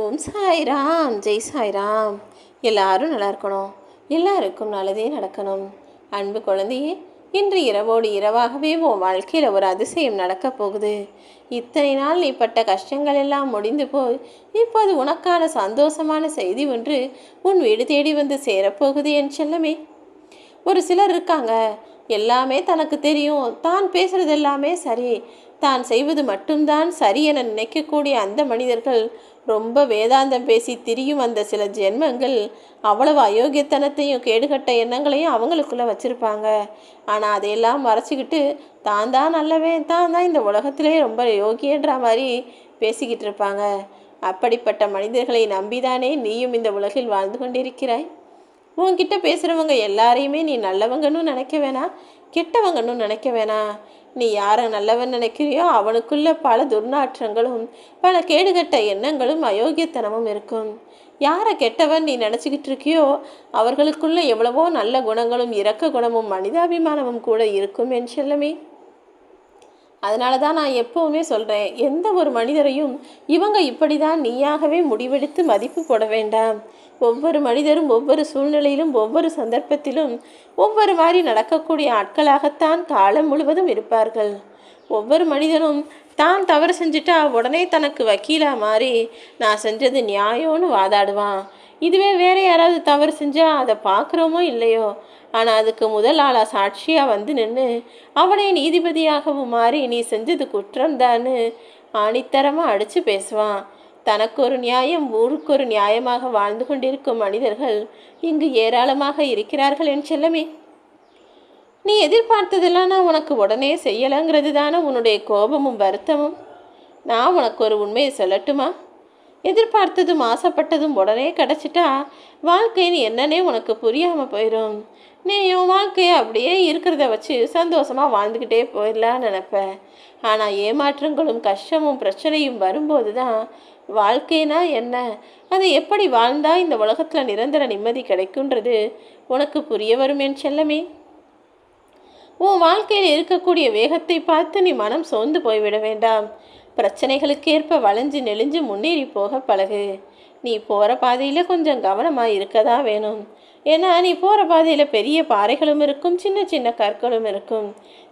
ஓம் சாய்ராம், ஜெய் சாய்ராம். எல்லாரும் நல்லா இருக்கணும், எல்லாருக்கும் நல்லதே நடக்கணும். அன்பு குழந்தையே, இன்று இரவோடு இரவாகவே உன் வாழ்க்கையில் ஒரு அதிசயம் நடக்கப் போகுது. இத்தனை நாள் நீ பட்ட கஷ்டங்கள் எல்லாம் முடிந்து போய் இப்போது உனக்கான சந்தோஷமான செய்தி ஒன்று உன் வீடு தேடி வந்து சேரப்போகுது என் செல்லமே. ஒரு சிலர் இருக்காங்க, எல்லாமே தனக்கு தெரியும், தான் பேசுறது எல்லாமே சரி, தான் செய்வது மட்டும்தான் சரி என நினைக்கக்கூடிய அந்த மனிதர்கள் ரொம்ப வேதாந்தம் பேசி திரியும் அந்த சில ஜென்மங்கள் அவ்வளவு அயோக்கியத்தனத்தையும் கேடுகட்ட எண்ணங்களையும் அவங்களுக்குள்ளே வச்சுருப்பாங்க. ஆனால் அதையெல்லாம் மறைச்சிக்கிட்டு தான் தான் நல்லவேன், தான் தான் இந்த உலகத்திலே ரொம்ப யோகியன்ற மாதிரி பேசிக்கிட்டு இருப்பாங்க. அப்படிப்பட்ட மனிதர்களை நம்பிதானே நீயும் இந்த உலகில் வாழ்ந்து கொண்டிருக்கிறாய். உன்கிட்ட பேசுகிறவங்க எல்லாரையுமே நீ நல்லவங்கன்னு நினைக்க வேணாம், கெட்டவங்கன்னு நினைக்க வேணாம். நீ யாரை நல்லவன் நினைக்கிறியோ அவனுக்குள்ள பல துர்நாற்றங்களும் பல கேடுகட்ட எண்ணங்களும் அயோக்கியத்தனமும் இருக்கும். யாரை கெட்டவன் நீ நினச்சிக்கிட்டு இருக்கியோ அவர்களுக்குள்ள எவ்வளவோ நல்ல குணங்களும் இரக்க குணமும் மனிதாபிமானமும் கூட இருக்கும் என் செல்லமே. அதனால தான் நான் எப்போவுமே சொல்கிறேன், எந்த ஒரு மனிதரையும் இவங்க இப்படி தான் நீயாகவே முடிவெடுத்து மதிப்பு போட வேண்டாம். ஒவ்வொரு மனிதரும் ஒவ்வொரு சூழ்நிலையிலும் ஒவ்வொரு சந்தர்ப்பத்திலும் ஒவ்வொரு மாதிரி நடக்கக்கூடிய ஆட்களாகத்தான் காலம் முழுவதும் இருப்பார்கள். ஒவ்வொரு மனிதனும் தான் தவறு செஞ்சுட்டா உடனே தனக்கு வக்கீலா மாறி நான் செஞ்சது நியாயம்னு வாதாடுவான். இதுவே வேற யாராவது தவறு செஞ்சால் அதை பார்க்குறோமோ இல்லையோ, ஆனால் அதுக்கு முதல் ஆளாக சாட்சியாக வந்து நின்று அவனே நீதிபதியாகவும் மாறி நீ செஞ்சது குற்றம்தான்னு ஆணித்தரமாக அடித்து பேசுவான். தனக்கு ஒரு நியாயம் ஊருக்கு ஒரு நியாயமாக வாழ்ந்து கொண்டிருக்கும் மனிதர்கள் இங்கு ஏராளமாக இருக்கிறார்கள் என் செல்லமே. நீ எதிர்பார்த்ததெல்லாம் நான் உனக்கு உடனே செய்யலைங்கிறது தானே உன்னுடைய கோபமும் வருத்தமும். நான் உனக்கு ஒரு உண்மையை சொல்லட்டுமா? எதிர்பார்த்ததும் ஆசைப்பட்டதும் உடனே கிடச்சிட்டா வாழ்க்கைன்னு என்னன்னே உனக்கு புரியாமல் போயிடும். நீ உன் வாழ்க்கையை அப்படியே இருக்கிறத வச்சு சந்தோஷமாக வாழ்ந்துக்கிட்டே போயிடலான்னு நினப்ப. ஆனால் ஏமாற்றங்களும் கஷ்டமும் பிரச்சனையும் வரும்போது தான் வாழ்க்கைனா என்ன, அதை எப்படி வாழ்ந்தால் இந்த உலகத்தில் நிரந்தர நிம்மதி கிடைக்குன்றது உனக்கு புரிய வரும் என் செல்லமே. உன் வாழ்க்கையில் இருக்கக்கூடிய வேகத்தை பார்த்து நீ மனம் சோர்ந்து போய்விட வேண்டாம். பிரச்சனைகளுக்கேற்ப வளைஞ்சு நெளிஞ்சு முன்னேறி போக பழகு. நீ போகிற பாதையில் கொஞ்சம் கவனமாக இருக்க தான் வேணும். ஏன்னா நீ போகிற பாதையில் பெரிய பாறைகளும் இருக்கும், சின்ன சின்ன கற்களும் இருக்கும்.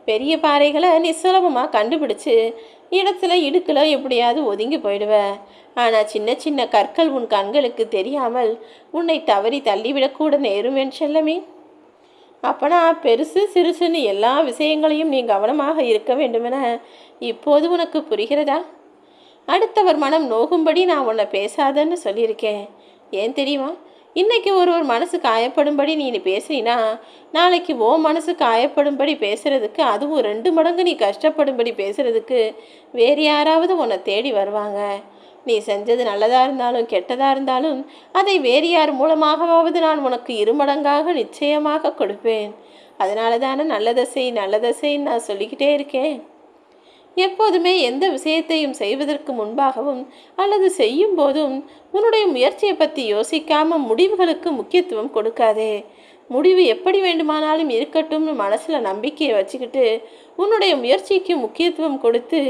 பெரிய பாறைகளை நீ சுலபமாக கண்டுபிடிச்சு இடத்துல இடுக்கில் எப்படியாவது ஒதுங்கி போயிடுவ. ஆனால் சின்ன சின்ன கற்கள் உன் கண்களுக்கு தெரியாமல் உன்னை தவறி தள்ளிவிடக்கூட நேரும் என் செல்லமே. அப்பனா பெருசு சிறுசுன்னு எல்லா விஷயங்களையும் நீ கவனமாக இருக்க வேண்டுமென இப்போது உனக்கு புரிகிறதா? அடுத்தவர் மனம் நோகும்படி நான் உன்னை பேசாதன்னு சொல்லியிருக்கேன். ஏன் தெரியுமா? இன்னைக்கு ஒருவர் மனசு காயப்படும்படி நீ பேசினா நாளைக்கு ஓ மனசு காயப்படும்படி பேசுறதுக்கு, அதுவும் 2 மடங்கு நீ கஷ்டப்படும்படி பேசுறதுக்கு வேறு யாராவது உன்னை தேடி வருவாங்க. நீ செஞ்சது நல்லதாக இருந்தாலும் கெட்டதாக இருந்தாலும் அதை வேறு யார் மூலமாகவாவது நான் உனக்கு 2 மடங்காக நிச்சயமாக கொடுப்பேன். அதனால தானே நல்லதை செய் நல்லதை செய்ன்னு நான் சொல்லிக்கிட்டே இருக்கேன். எப்போதுமே எந்த விஷயத்தையும் செய்வதற்கு முன்பாகவும் அல்லது செய்யும் போதும் உன்னுடைய முயற்சியை பற்றி யோசிக்காமல் முடிவுகளுக்கு முக்கியத்துவம் கொடுக்காதே. முடிவு எப்படி வேண்டுமானாலும் இருக்கட்டும்னு மனசில் நம்பிக்கையை வச்சுக்கிட்டு உன்னுடைய முயற்சிக்கு முக்கியத்துவம் கொடுத்து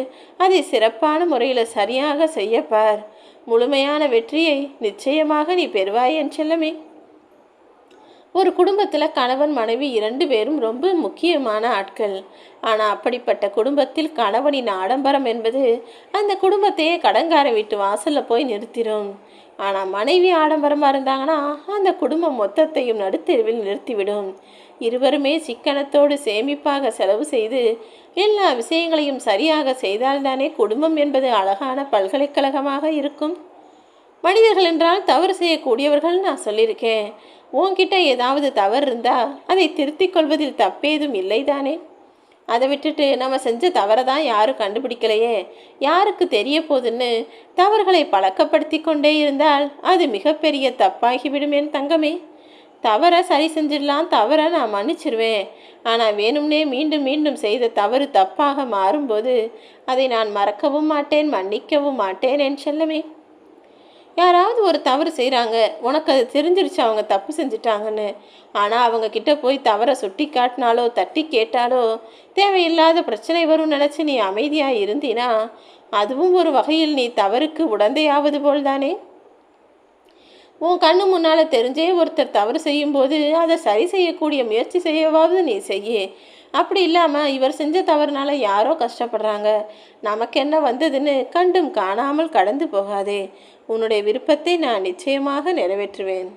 அதை சிறப்பான முறையில் சரியாக செய்யப்பார். முழுமையான வெற்றியை நிச்சயமாக நீ பெறுவாய் என் செல்லமே. ஒரு குடும்பத்தில் கணவன் மனைவி 2 பேரும் ரொம்ப முக்கியமான ஆட்கள். ஆனால் அப்படிப்பட்ட குடும்பத்தில் கணவனின் ஆடம்பரம் என்பது அந்த குடும்பத்தையே கடங்கார வீட்டு வாசலில் போய் நிறுத்திடும். ஆனால் மனைவி ஆடம்பரமாக இருந்தாங்கன்னா அந்த குடும்பம் மொத்தத்தையும் நடுத்தெருவில் நிறுத்திவிடும். இருவருமே சிக்கனத்தோடு சேமிப்பாக செலவு செய்து எல்லா விஷயங்களையும் சரியாக செய்தால்தானே குடும்பம் என்பது அழகான பல்கலைக்கழகமாக இருக்கும். மனிதர்கள் என்றால் தவறு செய்யக்கூடியவர்கள் நான் சொல்லியிருக்கேன். உன்கிட்ட ஏதாவது தவறு இருந்தால் அதை திருத்திக் கொள்வதில் தப்பேதும் இல்லை தானே. அதை விட்டுட்டு நம்ம செஞ்ச தவறை தான் யாரும் கண்டுபிடிக்கலையே, யாருக்கு தெரிய போகுதுன்னு தவறுகளை பழக்கப்படுத்தி கொண்டே இருந்தால் அது மிகப்பெரிய தப்பாகிவிடும் என் தங்கமே. தவறை சரி செஞ்சிடலாம், தவறை நான் மன்னிச்சிருவேன். ஆனால் வேணும்னே மீண்டும் மீண்டும் செய்த தவறு தப்பாக மாறும்போது அதை நான் மறக்கவும் மாட்டேன், மன்னிக்கவும் மாட்டேன் என் செல்லமே. யாராவது ஒரு தவறு செய்கிறாங்க, உனக்கு அது தெரிஞ்சிருச்சு அவங்க தப்பு செஞ்சிட்டாங்கன்னு. ஆனால் அவங்க கிட்ட போய் தவறை சுட்டி காட்டினாலோ தட்டி கேட்டாலோ தேவையில்லாத பிரச்சனை வரும்னு நினச்சி நீ அமைதியாக இருந்தினா அதுவும் ஒரு வகையில் நீ தவறுக்கு உடந்தையாவது போல்தானே. உன் கண்ணு முன்னால் தெரிஞ்சே ஒருத்தர் தவறு செய்யும்போது அதை சரி செய்யக்கூடிய முயற்சி செய்யவாவது நீ செய்ய. அப்படி இல்லாமல் இவர் செஞ்ச தவறுனால யாரோ கஷ்டப்படுறாங்க, நமக்கு என்ன வந்ததுன்னு கண்டும் காணாமல் கடந்து போகாதே. உன்னுடைய விருப்பத்தை நான் நிச்சயமாக நிறைவேற்றுவேன்.